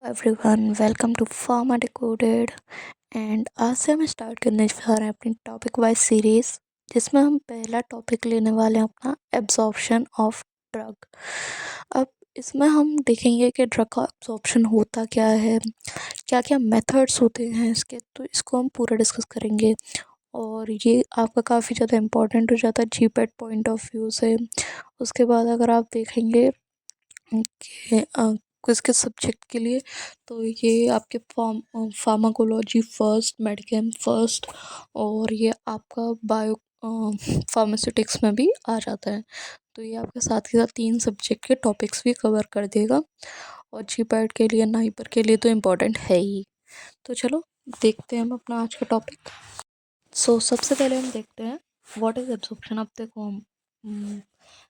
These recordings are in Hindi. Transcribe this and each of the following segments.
Everyone welcome to pharma decoded. And आज से हम स्टार्ट करने जा रहे हैं अपनी टॉपिक वाइज सीरीज, जिसमें हम पहला टॉपिक लेने वाले हैं अपना एब्जॉर्प्शन ऑफ ड्रग। अब इसमें हम देखेंगे कि ड्रग का एब्जॉर्प्शन होता क्या है, क्या क्या मेथड्स होते हैं इसके, तो इसको हम पूरा डिस्कस करेंगे। और ये आपका काफ़ी ज़्यादा इम्पोर्टेंट हो जाता है जीपैट पॉइंट ऑफ व्यू से। उसके बाद अगर आप देखेंगे कि किस किस सब्जेक्ट के लिए, तो ये आपके फार्माकोलॉजी फर्स्ट, मेडिकेम फर्स्ट, और ये आपका बायो फार्मास्यूटिक्स में भी आ जाता है। तो ये आपके साथ के साथ 3 सब्जेक्ट के टॉपिक्स भी कवर कर देगा, और जीपैट के लिए, नाइपर के लिए तो इम्पोर्टेंट है ही। तो चलो देखते हैं हम अपना आज का टॉपिक। सबसे पहले हम देखते हैं व्हाट इज़ एब्जॉर्प्शन। अब देखो हम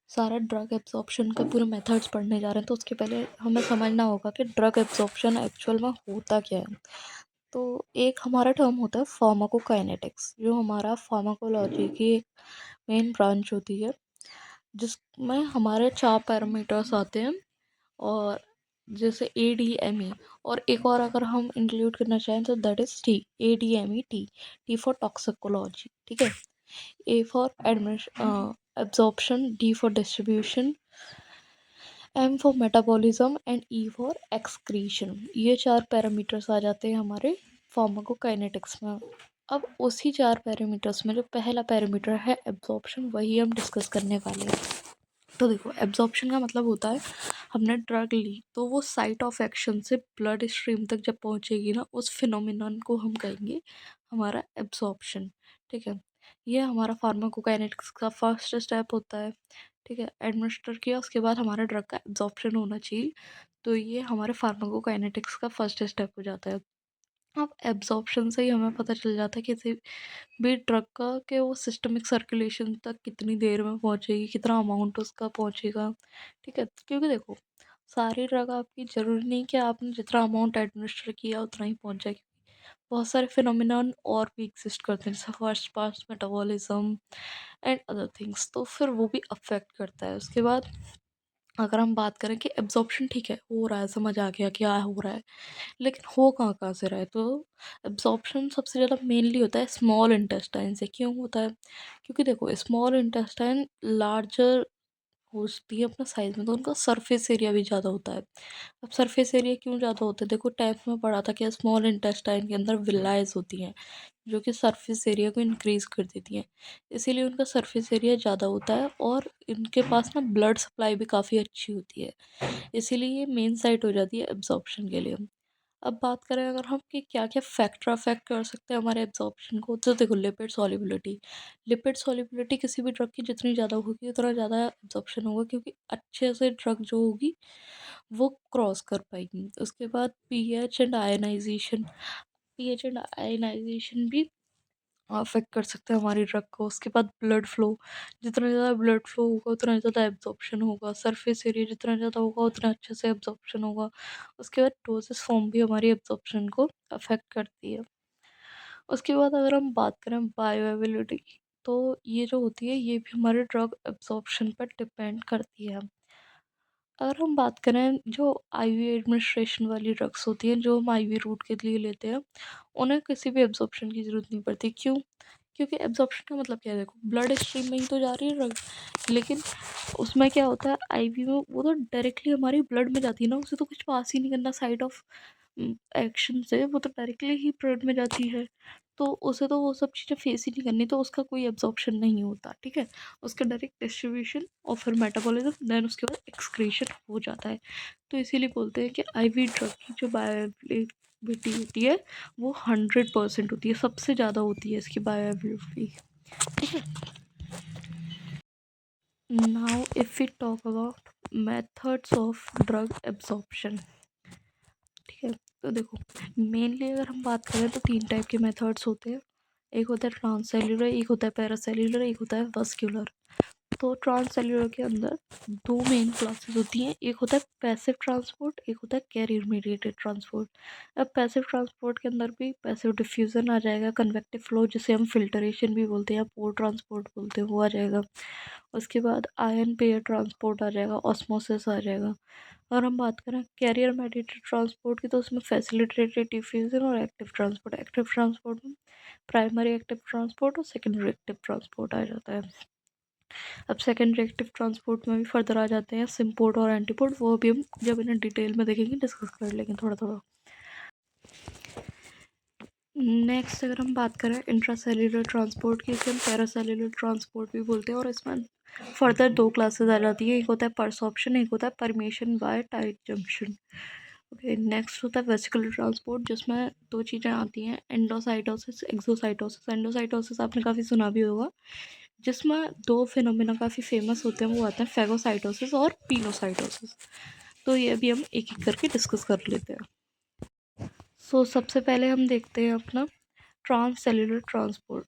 सारा ड्रग एब्जॉर्प्शन का पूरे मेथड्स पढ़ने जा रहे हैं, तो उसके पहले हमें समझना होगा कि ड्रग एब्जॉर्प्शन एक्चुअल में होता क्या है। तो एक हमारा टर्म होता है फार्माकोकाइनेटिक्स, जो हमारा फार्माकोलॉजी की एक मेन ब्रांच होती है, जिसमें हमारे 4 पैरामीटर्स आते हैं। और जैसे ADME, और एक और अगर हम इंक्लूड करना चाहें तो that is T, ADME T, T for toxicology, ठीक है। A for absorption, D for distribution, M for metabolism and E for excretion. ये 4 पैरामीटर्स आ जाते हैं हमारे फार्माकोकाइनेटिक्स में। अब उसी 4 पैरामीटर्स में जो पहला पैरामीटर है एब्जॉर्प्शन, वही हम डिस्कस करने वाले हैं। तो देखो, एब्जॉर्प्शन का मतलब होता है हमने ड्रग ली तो वो साइट ऑफ एक्शन से ब्लड स्ट्रीम तक जब पहुंचेगी ना, उस फिनोमिनन को हम कहेंगे हमारा एब्जॉर्प्शन, ठीक है। ये हमारा फार्माकोकाइनेटिक्स का फर्स्ट स्टेप होता है, ठीक है। एडमिनिस्टर किया, उसके बाद हमारा ड्रग का एब्जॉर्प्शन होना चाहिए। तो ये हमारे फार्माकोकाइनेटिक्स का फर्स्ट स्टेप हो जाता है। अब एब्जॉर्प्शन से ही हमें पता चल जाता है किसी भी ड्रग का कि वो सिस्टमिक सर्कुलेशन तक कितनी देर में पहुंचेगी, कितना अमाउंट उसका पहुंचेगा, ठीक है। क्योंकि देखो, सारी ड्रग आपकी ज़रूरी नहीं कि आपने जितना अमाउंट एडमिनिस्टर किया उतना ही पहुंच जाए। बहुत सारे फिनोमिनन और भी एग्जिस्ट करते हैं, जैसे first pass metabolism and other things, तो फिर वो भी अफेक्ट करता है। उसके बाद अगर हम बात करें कि एब्जॉर्प्शन, ठीक है, हो रहा है, समझ आ गया क्या हो रहा है, लेकिन हो कहाँ कहाँ से रहा है। तो एब्जॉर्प्शन सबसे ज़्यादा मेनली होता है स्मॉल इंटेस्टाइन से। क्यों होता है? क्योंकि देखो, स्मॉल इंटेस्टाइन लार्जर होती है अपना साइज में, तो उनका सरफेस एरिया भी ज़्यादा होता है। अब सरफेस एरिया क्यों ज़्यादा होता है? देखो, टेंथ में पढ़ा था कि स्मॉल इंटेस्टाइन के अंदर विलाइज होती हैं, जो कि सरफेस एरिया को इंक्रीज़ कर देती हैं। इसीलिए उनका सरफेस एरिया ज़्यादा होता है, और इनके पास ना ब्लड सप्लाई भी काफ़ी अच्छी होती है। इसीलिए ये मेन साइट हो जाती है एब्जॉर्प्शन के लिए। अब बात करें अगर हम कि क्या-क्या फैक्टर अफ़ेक्ट कर सकते हैं हमारे एब्ज़ॉर्प्शन को, तो देखो, लिपिड सॉल्युबिलिटी। लिपिड सॉल्युबिलिटी किसी भी ड्रग की जितनी ज़्यादा होगी उतना ज़्यादा एब्ज़ॉर्प्शन होगा, क्योंकि अच्छे से ड्रग जो होगी वो क्रॉस कर पाएगी। उसके बाद पीएच एंड आयनाइज़ेशन। पीएच एंड आयनाइज़ेशन भी अफ़ेक्ट कर सकते हैं हमारी ड्रग को। उसके बाद ब्लड फ्लो, जितना ज़्यादा ब्लड फ्लो होगा उतना ज़्यादा एब्ज़ॉर्प्शन होगा। सरफेस एरिया जितना ज़्यादा होगा उतना अच्छे से एब्ज़ॉर्प्शन होगा। उसके बाद डोसेस फॉर्म भी हमारी एब्ज़ॉर्प्शन को अफ़ेक्ट करती है। उसके बाद अगर हम बात करें बायोअवेलेबिलिटी की, तो ये जो होती है ये भी हमारे ड्रग एब्ज़ॉर्प्शन पर डिपेंड करती है। अगर हम बात करें जो आईवी एडमिनिस्ट्रेशन वाली ड्रग्स होती हैं, जो हम आईवी रूट के लिए लेते हैं, उन्हें किसी भी एब्ज़ॉर्प्शन की ज़रूरत नहीं पड़ती। क्यों? क्योंकि एब्ज़ॉर्प्शन का मतलब क्या है? देखो, ब्लड स्ट्रीम में ही तो जा रही है ड्रग, लेकिन उसमें क्या होता है, आईवी में वो तो डायरेक्टली हमारी ब्लड में जाती है ना, उसे तो कुछ पास ही नहीं करना साइड ऑफ एक्शन से, वो तो डायरेक्टली ही ब्लड में जाती है। तो उसे तो वो सब चीज़ें फेस ही नहीं करनी, तो उसका कोई एब्ज़ॉर्प्शन नहीं होता, ठीक है। उसका डायरेक्ट डिस्ट्रीब्यूशन और फिर मेटाबॉलिज्म, देन उसके बाद एक्सक्रीशन हो जाता है। तो इसीलिए बोलते हैं कि आईवी ड्रग की जो बायोअवेलेबिलिटी होती है वो 100% होती है, सबसे ज़्यादा होती है इसकी बायोअवेलेबिलिटी, ठीक है। Now if we talk about methods of drug absorption, ठीक है। तो देखो, मेनली अगर हम बात करें तो 3 टाइप के मेथड्स होते हैं। एक होता है ट्रांससेल्युलर, एक होता है पैरासेल्युलर, एक होता है वस्क्यूलर। तो ट्रांससेल्यूलर के अंदर दो मेन क्लासेस होती हैं, एक होता है पैसिव ट्रांसपोर्ट, एक होता है कैरियर मीडिएटेड ट्रांसपोर्ट। अब पैसिव ट्रांसपोर्ट के अंदर भी पैसिव डिफ्यूज़न आ जाएगा, कन्वेक्टिव फ्लो जिसे हम फिल्टरेशन भी बोलते हैं या पोर ट्रांसपोर्ट बोलते हैं वो आ जाएगा। उसके बाद आयन पेयर ट्रांसपोर्ट आ जाएगा, ऑस्मोसिस आ जाएगा। और हम बात करें कैरियर मीडिएटेड ट्रांसपोर्ट की तो उसमें फैसिलिटेटेड डिफ्यूज़न और एक्टिव ट्रांसपोर्ट। एक्टिव ट्रांसपोर्ट में प्राइमरी एक्टिव ट्रांसपोर्ट और सेकेंडरी एक्टिव ट्रांसपोर्ट आ जाता है। अब सेकेंड रिएक्टिव ट्रांसपोर्ट में भी फर्दर आ जाते हैं सिम्पोर्ट और एंटीपोर्ट, वो भी हम जब इन्हें डिटेल में देखेंगे डिस्कस कर लेंगे थोड़ा थोड़ा। नेक्स्ट अगर हम बात करें इंट्रासेल्युलर ट्रांसपोर्ट की, इसे हम पैरासेल्युलर ट्रांसपोर्ट भी बोलते हैं और इसमें फर्दर दो क्लासेस आ जाती है, एक होता है परसॉर्प्शन, एक होता है permeation by tight junction. Okay, next होता है वेसिकुलर ट्रांसपोर्ट जिसमें दो चीज़ें आती हैं, एंडोसाइटोसिस, एक्सोसाइटोसिस। एंडोसाइटोसिस आपने काफ़ी सुना भी होगा, जिसमें दो फिनोमिना काफ़ी फेमस होते हैं, वो आते हैं फेगोसाइटोसिस और पिनोसाइटोसिस। तो ये भी हम एक एक करके डिस्कस कर लेते हैं। सबसे पहले हम देखते हैं अपना ट्रांससेल्युलर ट्रांसपोर्ट।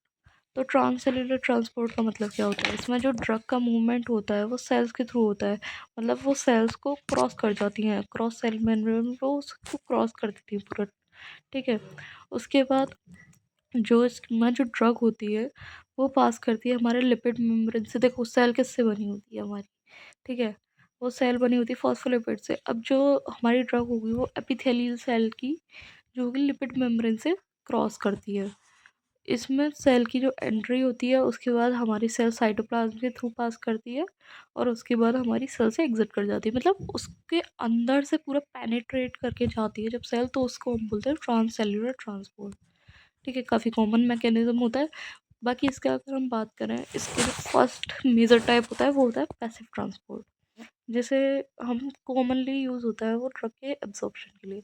तो ट्रांससेल्युलर ट्रांसपोर्ट का मतलब क्या होता है, इसमें जो ड्रग का मूवमेंट होता है वो सेल्स के थ्रू होता है, मतलब वो सेल्स को क्रॉस कर जाती हैं, क्रॉस सेल मेम्ब्रेन वो उसको क्रॉस कर देती है पूरा। ठीक है, उसके बाद जो इसमें जो ड्रग होती है वो पास करती है हमारे लिपिड मेम्ब्रेन से। देखो सेल किससे बनी होती है हमारी, ठीक है, वो सेल बनी होती है फॉस्फोलिपिड से। अब जो हमारी ड्रग होगी वो एपिथेलियल सेल की जो कि लिपिड मेम्ब्रेन से क्रॉस करती है। इसमें सेल की जो एंट्री होती है उसके बाद हमारी सेल साइटोप्लाज्म के थ्रू पास करती है और उसके बाद हमारी सेल से एग्जिट कर जाती है, मतलब उसके अंदर से पूरा पेनिट्रेट करके जाती है जब सेल, तो उसको हम बोलते हैं ट्रांससेल्युलर ट्रांसपोर्ट। ठीक है, काफ़ी कॉमन मैकेनिज्म होता है। बाकी इसके अगर हम बात करें, इसके जो फर्स्ट मेजर टाइप होता है वो होता है पैसिव ट्रांसपोर्ट, जिसे हम कॉमनली यूज़ होता है वो ड्रग के एब्जॉर्प्शन के लिए।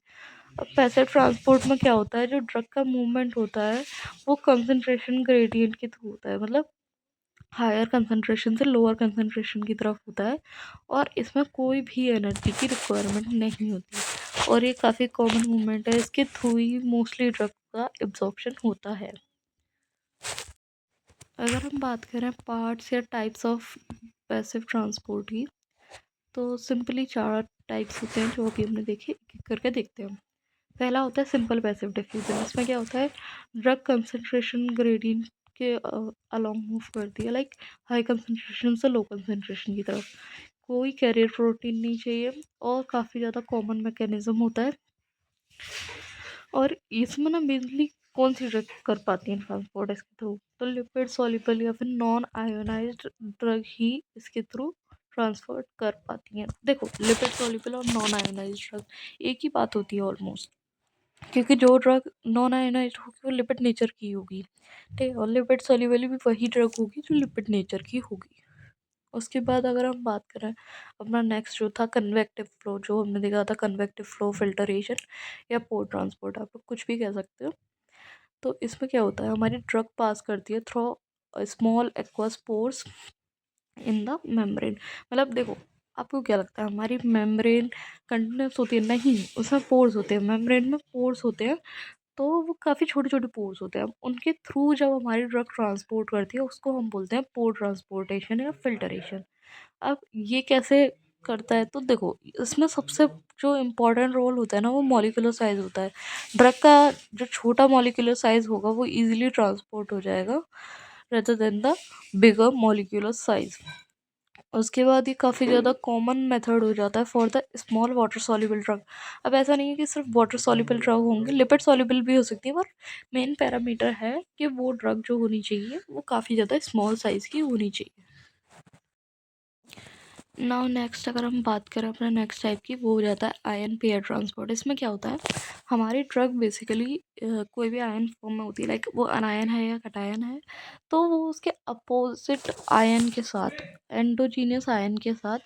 अब पैसिव ट्रांसपोर्ट में क्या होता है, जो ड्रग का मूवमेंट होता है वो कंसंट्रेशन ग्रेडियंट के थ्रू होता है, मतलब हायर कंसंट्रेशन से लोअर कंसंट्रेशन की तरफ होता है और इसमें कोई भी एनर्जी की रिक्वायरमेंट नहीं होती और ये काफ़ी कॉमन मूवमेंट है, इसके थ्रू ही मोस्टली ड्रग का एब्जॉर्प्शन होता है। अगर हम बात करें पार्ट्स या टाइप्स ऑफ पैसिव ट्रांसपोर्ट की, तो सिंपली चार टाइप्स होते हैं जो अभी हमने देखे, एक एक करके देखते हैं। पहला होता है सिंपल पैसिव डिफ्यूजन। इसमें क्या होता है, ड्रग कंसंट्रेशन ग्रेडियंट के अलोंग मूव करती है, लाइक हाई कंसंट्रेशन से लो कंसंट्रेशन की तरफ। कोई कैरियर प्रोटीन नहीं चाहिए और काफ़ी ज़्यादा कॉमन मैकेनिज्म होता है। और इसमें ना मेनली कौन सी ड्रग कर पाती है ट्रांसपोर्ट इसके थ्रू, तो लिपिड सॉल्युबल या फिर नॉन आयोनाइज्ड ड्रग ही इसके थ्रू ट्रांसपोर्ट कर पाती हैं। देखो लिपिड सॉल्युबल और नॉन आयोनाइज्ड ड्रग एक ही बात होती है ऑलमोस्ट, क्योंकि जो ड्रग नॉन आयोनाइज्ड होगी वो लिपिड नेचर की होगी, ठीक है, और लिपिड सॉल्युबल भी वही ड्रग होगी जो लिपिड नेचर की होगी। उसके बाद अगर हम बात करें, अपना नेक्स्ट जो था कन्वेक्टिव फ्लो, जो हमने देखा था कन्वेक्टिव फ्लो फिल्टरेशन या पोर ट्रांसपोर्ट, आप लोग कुछ भी कह सकते हो। तो इसमें क्या होता है, हमारी ड्रग पास करती है through small aqueous pores in the membrane. मतलब देखो, आपको क्या लगता है हमारी मेम्ब्रेन कंटिन्यूस होती है? नहीं, उसमें पोर्स होते हैं, मेम्ब्रेन में पोर्स होते हैं, तो वो काफ़ी छोटे छोटे पोर्स होते हैं। अब उनके थ्रू जब हमारी ड्रग ट्रांसपोर्ट करती है उसको हम बोलते हैं पोर ट्रांसपोर्टेशन या फिल्टरेशन। अब ये कैसे करता है, तो देखो इसमें सबसे जो इम्पोर्टेंट रोल होता है ना वो मॉलिक्यूलर साइज होता है। ड्रग का जो छोटा मॉलिक्यूलर साइज होगा वो इजीली ट्रांसपोर्ट हो जाएगा rather than the bigger molecular size. उसके बाद ये काफ़ी ज़्यादा कॉमन मेथड हो जाता है for the small water soluble drug. अब ऐसा नहीं है कि सिर्फ वाटर सॉल्युबल ड्रग होंगे, लिपिड सॉल्युबल भी हो सकती है, पर मेन पैरामीटर है कि वो ड्रग जो होनी चाहिए वो काफ़ी ज़्यादा स्मॉल साइज़ की होनी चाहिए। नाउ नेक्स्ट अगर हम बात करें अपना नेक्स्ट टाइप की, वो हो जाता है आयन पेयर ट्रांसपोर्ट। इसमें क्या होता है, हमारी ड्रग बेसिकली कोई भी आयन फॉर्म में होती है, लाइक वो अनायन है या कटायन है, तो वो उसके अपोजिट आयन के साथ, एंडोजीनियस आयन के साथ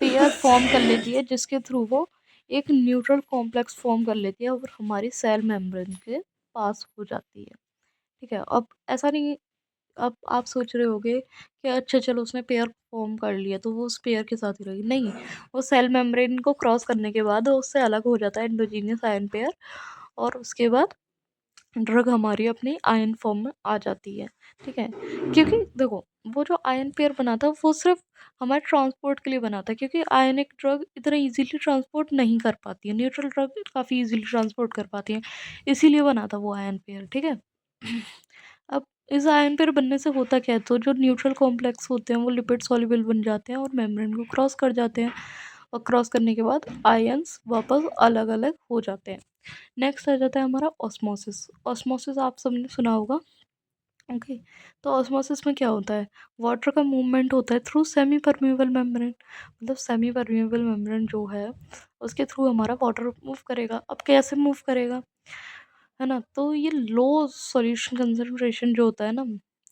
पेयर फॉर्म कर लेती है, जिसके थ्रू वो एक न्यूट्रल कॉम्प्लेक्स फॉर्म कर लेती है और हमारी सेल मेम्ब्रेन के पास हो जाती है। ठीक है, अब ऐसा नहीं, अब आप सोच रहे होगे कि अच्छा चलो उसने पेयर फॉर्म कर लिया तो वो उस पेयर के साथ ही रहेगी, नहीं, वो सेल मेम्ब्रेन को क्रॉस करने के बाद वो उससे अलग हो जाता है एंडोजीनियस आयन पेयर, और उसके बाद ड्रग हमारी अपनी आयन फॉर्म में आ जाती है, ठीक है। क्योंकि देखो, वो जो आयन पेयर बना था वो सिर्फ हमारे ट्रांसपोर्ट के लिए बना था, क्योंकि आयनिक ड्रग इतना इजीली ट्रांसपोर्ट नहीं कर पाती है, न्यूट्रल ड्रग काफ़ी इजीली ट्रांसपोर्ट कर पाती है, इसीलिए बना था वो आयन पेयर, ठीक है। अब इस आयन पेयर बनने से होता क्या है, तो जो न्यूट्रल कॉम्प्लेक्स होते हैं वो लिपिड सॉल्युबल बन जाते हैं और मेम्ब्रेन को क्रॉस कर जाते हैं, और क्रॉस करने के बाद आयंस वापस अलग अलग हो जाते हैं। नेक्स्ट आ जाता है हमारा ऑस्मोसिस। ऑस्मोसिस आप सबने सुना होगा, ओके। तो ऑस्मोसिस में क्या होता है, वाटर का मूवमेंट होता है थ्रू सेमी परमेबल मेम्ब्रेन, मतलब सेमी परमेबल मेम्ब्रेन जो है उसके थ्रू हमारा वाटर मूव करेगा। अब कैसे मूव करेगा, है ना, तो ये लो सॉल्यूशन कंसंट्रेशन जो होता है ना,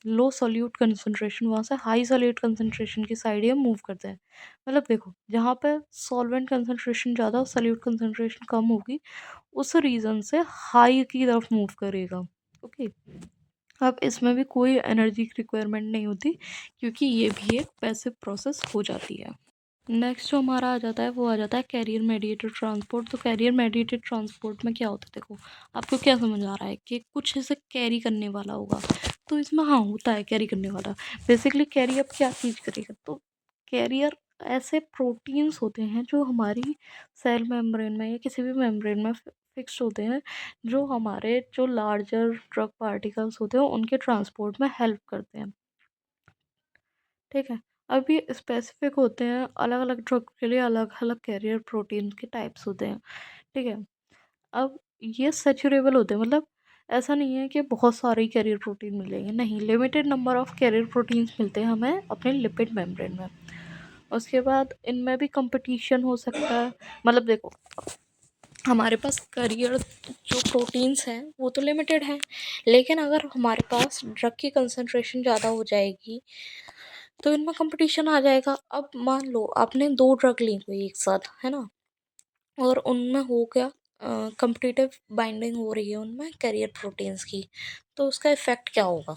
लो सॉल्यूट कंसंट्रेशन, वहाँ से हाई सॉल्यूट कंसंट्रेशन की साइड ये मूव करते हैं। मतलब देखो, जहाँ पे सॉल्वेंट कंसंट्रेशन ज़्यादा और सॉल्यूट कंसंट्रेशन कम होगी, उस रीज़न से हाई की तरफ मूव करेगा, ओके। अब इसमें भी कोई एनर्जी की रिक्वायरमेंट नहीं होती, क्योंकि ये भी एक पैसिव प्रोसेस हो जाती है। नेक्स्ट जो हमारा आ जाता है वो आ जाता है कैरियर मेडिएटेड ट्रांसपोर्ट। तो कैरियर मेडिएटेड ट्रांसपोर्ट में क्या होता है, देखो आपको क्या समझ आ रहा है कि कुछ ऐसे कैरी करने वाला होगा, तो इसमें हाँ होता है कैरी करने वाला। बेसिकली कैरी अब क्या चीज़ करेगा, तो कैरियर ऐसे प्रोटीन्स होते हैं जो हमारी सेल मेम्ब्रेन में या किसी भी मेम्ब्रेन में फिक्स्ड होते हैं, जो हमारे जो लार्जर ड्रग पार्टिकल्स होते हैं उनके ट्रांसपोर्ट में हेल्प करते हैं, ठीक है। अब ये स्पेसिफिक होते हैं, अलग अलग ड्रग के लिए अलग अलग कैरियर प्रोटीन के टाइप्स होते हैं, ठीक है। अब ये सेचुरेबल होते हैं, मतलब ऐसा नहीं है कि बहुत सारे कैरियर प्रोटीन मिलेंगे, नहीं, limited number of carrier proteins मिलते हैं हमें अपने लिपिड मेम्ब्रेन में। उसके बाद इनमें भी कंपटीशन हो सकता है, मतलब देखो, हमारे पास कैरियर जो प्रोटीन्स हैं वो तो लिमिटेड हैं, लेकिन अगर हमारे पास ड्रग की कंसंट्रेशन ज़्यादा हो जाएगी तो इनमें कंपटीशन आ जाएगा। अब मान लो आपने 2 ड्रग ली कोई एक साथ, है ना? और उनमें हो गया कॉम्पिटिटिव बाइंडिंग हो रही है उनमें कैरियर प्रोटीन्स की, तो उसका इफ़ेक्ट क्या होगा?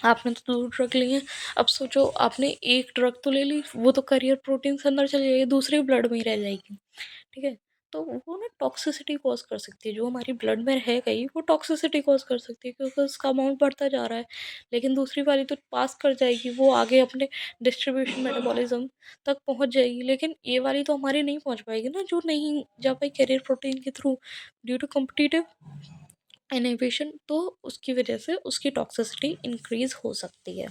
आपने तो 2 ड्रग ली हैं, अब सोचो आपने एक ड्रग तो ले ली, वो तो कैरियर प्रोटीन्स अंदर चली जाएगी, दूसरी ब्लड में ही रह जाएगी, ठीक है? तो वो ना टॉक्सिसिटी कॉज़ कर सकती है, जो हमारी ब्लड में रह गई वो टॉक्सिसिटी कॉज़ कर सकती है, क्योंकि उसका अमाउंट बढ़ता जा रहा है। लेकिन दूसरी वाली तो पास कर जाएगी, वो आगे अपने डिस्ट्रीब्यूशन मेटाबॉलिज्म तक पहुँच जाएगी, लेकिन ये वाली तो हमारी नहीं पहुँच पाएगी ना, जो नहीं जा पाई कैरियर प्रोटीन के through due to competitive inhibition, तो उसकी वजह से उसकी टॉक्सिसिटी इंक्रीज़ हो सकती है।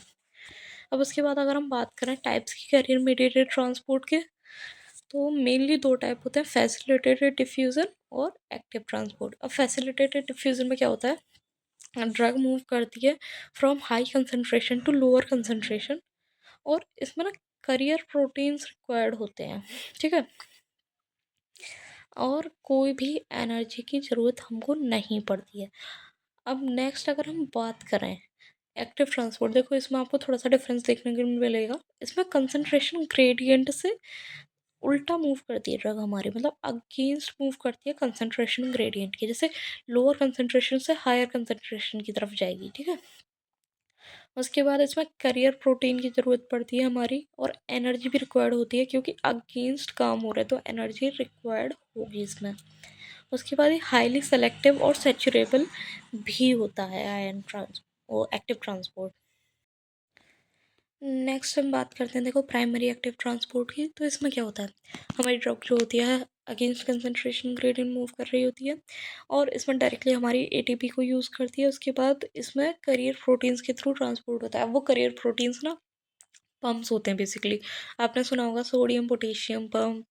अब उसके बाद अगर हम बात करें टाइप्स की कैरियर मीडिएटेड ट्रांसपोर्ट के, तो मेनली 2 टाइप होते हैं, फैसिलिटेटेड डिफ्यूज़न और एक्टिव ट्रांसपोर्ट। अब फैसिलिटेटेड डिफ्यूज़न में क्या होता है, ड्रग मूव करती है from high concentration to lower concentration, और इसमें ना कैरियर प्रोटीन्स रिक्वायर्ड होते हैं, ठीक है? और कोई भी एनर्जी की ज़रूरत हमको नहीं पड़ती है। अब नेक्स्ट अगर हम बात करें एक्टिव ट्रांसपोर्ट, देखो इसमें आपको थोड़ा-सा डिफरेंस देखने को मिलेगा। इसमें कंसंट्रेशन ग्रेडिएंट से उल्टा मूव करती है ड्रग हमारी, मतलब अगेंस्ट मूव करती है कंसंट्रेशन ग्रेडिएंट के, जैसे लोअर कंसंट्रेशन से हायर कंसंट्रेशन की तरफ जाएगी, ठीक है। उसके बाद इसमें करियर प्रोटीन की ज़रूरत पड़ती है हमारी, और एनर्जी भी रिक्वायर्ड होती है, क्योंकि अगेंस्ट काम हो रहा है तो एनर्जी रिक्वायर्ड होगी इसमें। उसके बाद ये हाईली सेलेक्टिव और सेचुरेबल भी होता है आयन ट्रांस वो एक्टिव ट्रांसपोर्ट। नेक्स्ट हम बात करते हैं, देखो प्राइमरी एक्टिव ट्रांसपोर्ट की, तो इसमें क्या होता है, हमारी ड्रग जो होती है अगेंस्ट कंसंट्रेशन ग्रेडियंट मूव कर रही होती है, और इसमें डायरेक्टली हमारी एटीपी को यूज़ करती है। उसके बाद इसमें करियर प्रोटीन्स के थ्रू ट्रांसपोर्ट होता है। अब वो करियर प्रोटीन्स ना पम्प्स होते हैं बेसिकली, आपने सुना होगा सोडियम पोटेशियम पम्प,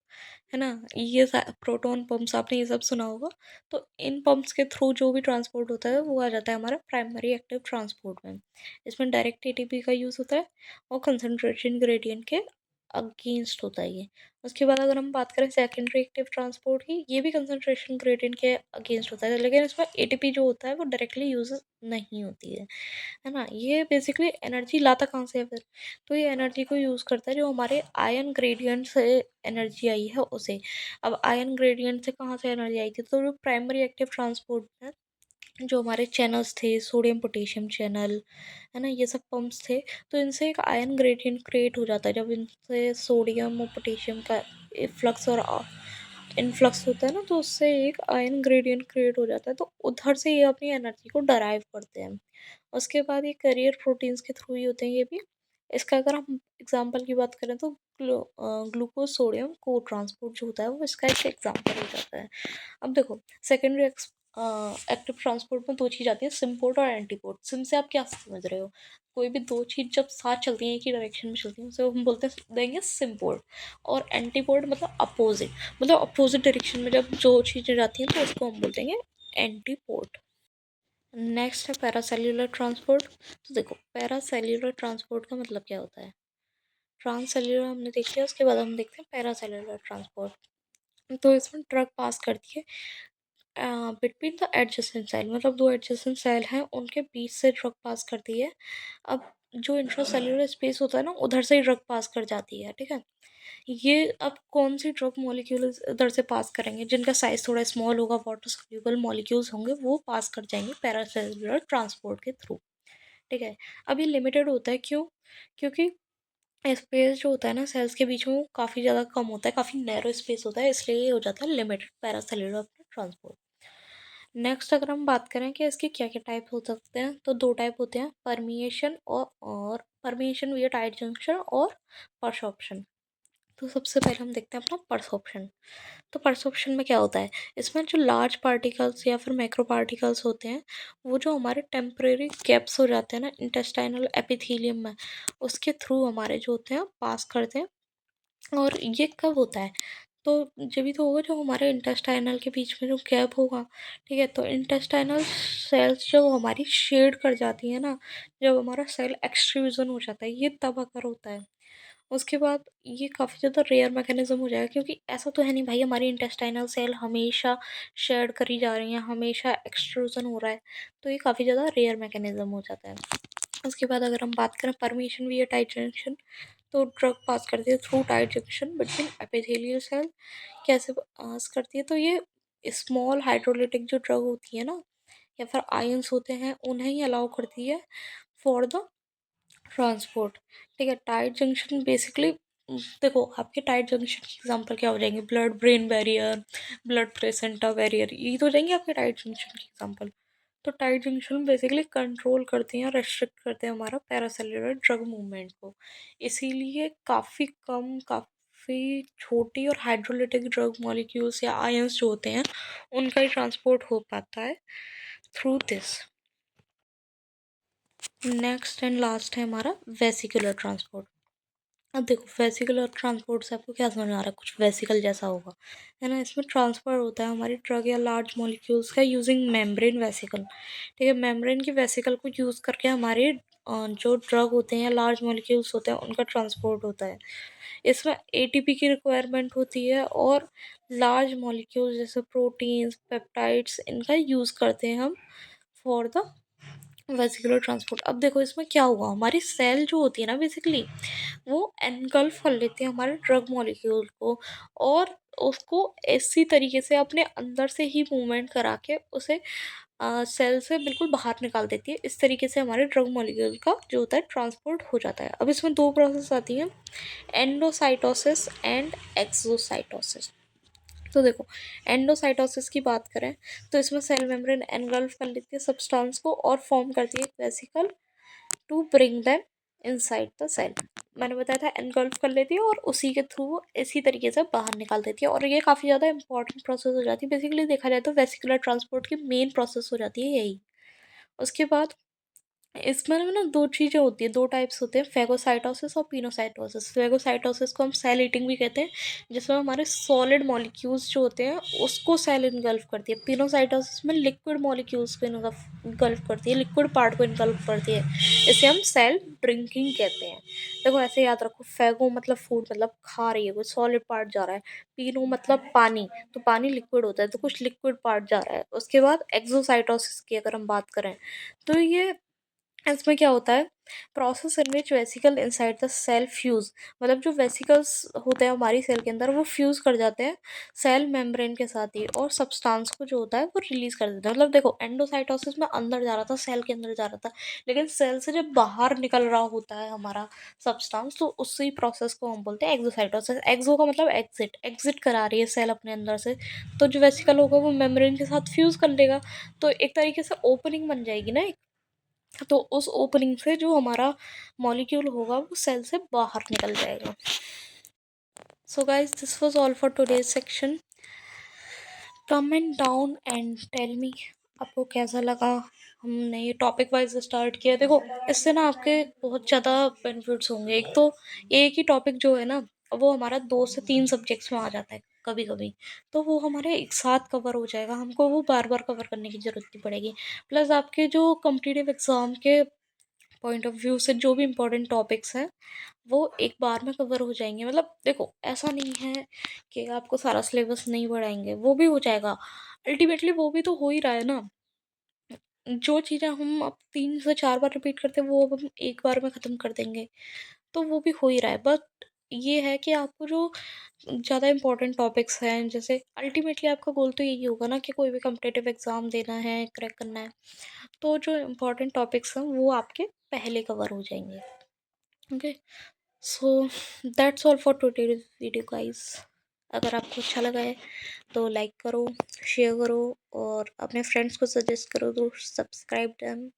है ना, ये प्रोटॉन पम्प्स, आपने ये सब सुना होगा। तो इन पम्प्स के थ्रू जो भी ट्रांसपोर्ट होता है वो आ जाता है हमारा प्राइमरी एक्टिव ट्रांसपोर्ट में। इसमें डायरेक्ट एटीपी का यूज़ होता है और कंसंट्रेशन ग्रेडियंट के अगेंस्ट होता है ये। उसके बाद अगर हम बात करें सेकेंडरी एक्टिव ट्रांसपोर्ट की, ये भी कंसंट्रेशन ग्रेडियंट के अगेंस्ट होता है, लेकिन इसमें एटीपी जो होता है वो डायरेक्टली यूज नहीं होती है ना। ये बेसिकली एनर्जी लाता कहाँ से है फिर, तो ये एनर्जी को यूज़ करता है जो हमारे आयन ग्रेडियंट से एनर्जी आई है उसे। अब आयन ग्रेडियंट से कहाँ से एनर्जी आई थी, तो जो प्राइमरी एक्टिव ट्रांसपोर्ट है, जो हमारे चैनल्स थे सोडियम पोटेशियम चैनल, है ना, ये सब पंप्स थे, तो इनसे एक आयन ग्रेडियंट क्रिएट हो जाता है जब इनसे सोडियम और पोटेशियम का फ्लक्स और इन्फ्लक्स होता है ना, तो उससे एक आयन ग्रेडियंट क्रिएट हो जाता है, तो उधर से ये अपनी एनर्जी को डराइव करते हैं। उसके बाद ये करियर प्रोटीन्स के थ्रू ही होते हैं ये भी। इसका अगर हम एग्जांपल की बात करें तो ग्लूकोज सोडियम को ट्रांसपोर्ट जो होता है वो इसका एक एग्जांपल हो जाता है। अब देखो, सेकेंडरी एक्टिव ट्रांसपोर्ट में दो चीज़ आती है, सिम्पोर्ट और एंटीपोर्ट। सिम से आप क्या समझ रहे हो? कोई भी दो चीज़ जब साथ चलती हैं, एक ही डायरेक्शन में चलती हैं, उसे हम बोलते हैं देंगे सिम्पोर्ट। और एंटीपोर्ट मतलब अपोजिट, मतलब अपोजिट डायरेक्शन में जब जो चीज़ें जाती हैं तो उसको हम बोल देंगे एंटीपोर्ट। नेक्स्ट है पैरासेल्युलर ट्रांसपोर्ट। तो देखो, पैरासेल्युलर ट्रांसपोर्ट का मतलब क्या होता है? ट्रांससेल्युलर हमने देख लिया, उसके बाद हम देखते हैं पैरासेल्युलर ट्रांसपोर्ट। तो इसमें ड्रग पास करती है बिटवीन द एडजेसेंट सेल, मतलब दो एडजेसेंट सेल हैं उनके बीच से ड्रग पास करती है। अब जो इंट्रासेल्युलर स्पेस होता है ना, उधर से ही ड्रग पास कर जाती है, ठीक है। ये अब कौन सी ड्रग मॉलिक्यूल उधर से पास करेंगे, जिनका साइज थोड़ा स्मॉल होगा, वाटर सॉल्युबल मॉलिक्यूल्स होंगे, वो पास कर जाएंगे पैरासेल्युलर ट्रांसपोर्ट के थ्रू, ठीक है। अब ये लिमिटेड होता है, क्यों? क्योंकि स्पेस जो होता है ना सेल्स के बीच में, वो काफ़ी ज़्यादा कम होता है, काफ़ी नैरो स्पेस होता है, इसलिए ये हो जाता है लिमिटेड पैरासेल्युलर ट्रांसपोर्ट। नेक्स्ट अगर हम बात करें कि इसके क्या क्या टाइप हो सकते हैं, तो दो टाइप होते हैं, परमिएशन और परमिएशन विया टाइट जंक्शन और परसॉर्प्शन। तो सबसे पहले हम देखते हैं अपना परसॉर्प्शन। तो परसॉर्प्शन में क्या होता है? इसमें जो लार्ज पार्टिकल्स या फिर माइक्रो पार्टिकल्स होते हैं, वो जो हमारे टेम्परेरी गैप्स हो जाते हैं ना इंटेस्टाइनल एपिथेलियम में, उसके थ्रू हमारे जो होते हैं पास करते हैं। और ये कब होता है? तो जब भी तो होगा जब हमारे इंटेस्टाइनल के बीच में जो गैप होगा, ठीक है। तो इंटेस्टाइनल सेल्स जब हमारी शेड कर जाती है ना, जब हमारा सेल एक्सट्रूजन हो जाता है, ये तब अगर होता है। उसके बाद ये काफ़ी ज़्यादा रेयर मैकेनिज्म हो जाएगा, क्योंकि ऐसा तो है नहीं भाई हमारी इंटेस्टाइनल सेल हमेशा शेड करी जा रही हैं, हमेशा एक्सट्रूजन हो रहा है। तो ये काफ़ी ज़्यादा रेयर मैकेनिज्म हो जाता है। उसके बाद अगर हम बात करें परमीशन विया टाइट जंक्शन, तो ड्रग पास करती है through tight junction between epithelial cell. कैसे पास करती है? तो ये स्मॉल हाइड्रोलिटिक जो ड्रग होती है ना, या फिर आयंस होते हैं, उन्हें ही अलाउ करती है फॉर द ट्रांसपोर्ट, ठीक है। टाइट जंक्शन बेसिकली, देखो आपके टाइट जंक्शन के एग्जांपल क्या हो जाएंगे? Blood brain barrier, blood placenta barrier, ये तो हो जाएंगे आपके टाइट जंक्शन के एग्जांपल। तो टाइट जंक्शन बेसिकली कंट्रोल करते हैं, रेस्ट्रिक्ट करते हैं हमारा पैरासेल्युलर ड्रग मूवमेंट को। इसीलिए काफ़ी कम, काफ़ी छोटी और हाइड्रोलिटिक ड्रग मॉलिक्यूल्स या आयंस जो होते हैं, उनका ही ट्रांसपोर्ट हो पाता है through this. Next and last है हमारा वेसिकुलर ट्रांसपोर्ट। अब देखो, वेसिकुलर ट्रांसपोर्ट से आपको क्या समझ में आ रहा है? कुछ वेसिकल जैसा होगा, है ना। इसमें ट्रांसफर होता है हमारी ड्रग या लार्ज मॉलिक्यूल्स का यूजिंग मेम्ब्रेन वेसिकल, ठीक है। मेम्ब्रेन की वेसिकल को यूज़ करके हमारे जो ड्रग होते हैं या लार्ज मॉलिक्यूल्स होते हैं, उनका ट्रांसपोर्ट होता है। इसमें एटीपी की रिक्वायरमेंट होती है, और लार्ज मॉलिक्यूल्स जैसे प्रोटीन्स, पेप्टाइड्स, इनका यूज़ करते हैं हम फॉर द वेसिकुलर ट्रांसपोर्ट। अब देखो इसमें क्या हुआ, हमारी सेल जो होती है ना बेसिकली, वो एनगल्फ कर लेती है हमारे ड्रग मॉलिक्यूल को, और उसको इसी तरीके से अपने अंदर से ही मूवमेंट करा के उसे सेल से बिल्कुल बाहर निकाल देती है। इस तरीके से हमारे ड्रग मॉलिक्यूल का जो होता है ट्रांसपोर्ट हो जाता है। अब इसमें दो प्रोसेस आती हैं, एंडोसाइटोसिस एंड एक्सोसाइटोसिस। तो देखो, एंडोसाइटोसिस की बात करें तो इसमें सेल मेम्ब्रेन एनगल्फ कर लेती है सब्सटेंस को और फॉर्म करती है vesicle to bring them inside the cell. मैंने बताया था एनगल्फ कर लेती है और उसी के थ्रू वो इसी तरीके से बाहर निकाल देती है, और ये काफ़ी ज़्यादा इंपॉर्टेंट प्रोसेस हो जाती है। बेसिकली देखा जाए तो वेसिकुलर ट्रांसपोर्ट की मेन प्रोसेस हो जाती है यही। उसके बाद इसमें ना दो चीज़ें होती हैं, दो टाइप्स होते हैं, फेगोसाइटोसिस और पिनोसाइटोसिस। फेगोसाइटोसिस को हम सेल ईटिंग भी कहते हैं, जिसमें हमारे सॉलिड मॉलिक्यूल्स जो होते हैं उसको सेल इनगल्फ करती है। पिनोसाइटोसिस में लिक्विड मॉलिक्यूल्स को इनगल्फ करती है, लिक्विड पार्ट को इनगल्फ करती है। इसे हम सेल ड्रिंकिंग कहते हैं। देखो ऐसे याद रखो, फेगो मतलब फूड, मतलब खा रही है, कोई सॉलिड पार्ट जा रहा है। पिनो मतलब पानी, तो पानी लिक्विड होता है, तो कुछ लिक्विड पार्ट जा रहा है। उसके बाद एक्सोसाइटोसिस की अगर हम बात करें, तो ये इसमें क्या होता है, process in which vesicle inside the cell fuse, मतलब जो वेसिकल्स होते हैं हमारी सेल के अंदर वो फ्यूज कर जाते हैं सेल मेम्ब्रेन के साथ ही, और सब्सटेंस को जो होता है वो रिलीज कर देते हैं। मतलब देखो, एंडोसाइटोसिस में अंदर जा रहा था, सेल के अंदर जा रहा था, लेकिन सेल से जब बाहर निकल रहा होता है हमारा सब्सटेंस, तो उसी प्रोसेस को हम बोलते हैं एक्सोसाइटोसिस। एक्सो का मतलब एग्जिट, एग्जिट करा रही है सेल अपने अंदर से, तो जो वेसिकल होगा वो मेम्ब्रेन के साथ फ्यूज कर लेगा, तो एक तरीके से ओपनिंग बन जाएगी ना, तो उस ओपनिंग से जो हमारा मॉलिक्यूल होगा वो सेल से बाहर निकल जाएगा। So guys, this was all for today's section. Comment down and tell me आपको कैसा लगा। हमने ये टॉपिक वाइज स्टार्ट किया। देखो, इससे ना आपके बहुत ज़्यादा बेनिफिट्स होंगे। एक तो एक ही टॉपिक जो है ना, वो हमारा 2 से 3 सब्जेक्ट्स में आ जाता है कभी कभी, तो वो हमारे एक साथ कवर हो जाएगा, हमको वो बार बार कवर करने की ज़रूरत नहीं पड़ेगी। प्लस आपके जो कॉम्पिटिटिव एग्ज़ाम के पॉइंट ऑफ व्यू से जो भी इम्पोर्टेंट टॉपिक्स हैं वो एक बार में कवर हो जाएंगे। मतलब देखो, ऐसा नहीं है कि आपको सारा सिलेबस नहीं पढ़ाएंगे, वो भी हो जाएगा। अल्टीमेटली वो भी तो हो ही रहा है ना। जो चीज़ें हम अब 3 से 4 बार रिपीट करते हैं वो अब हम एक बार में ख़त्म कर देंगे, तो वो भी हो ही रहा है। बट ये है कि आपको जो ज़्यादा इम्पोर्टेंट टॉपिक्स हैं, जैसे अल्टीमेटली आपका गोल तो यही होगा ना कि कोई भी कम्पिटिटिव एग्ज़ाम देना है, क्रैक करना है, तो जो इम्पोर्टेंट टॉपिक्स हैं वो आपके पहले कवर हो जाएंगे। Okay, so that's all for today's video guys. अगर आपको अच्छा लगा है तो लाइक करो, शेयर करो, और अपने फ्रेंड्स को सजेस्ट करो, तो subscribe them,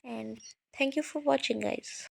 and thank you for watching guys.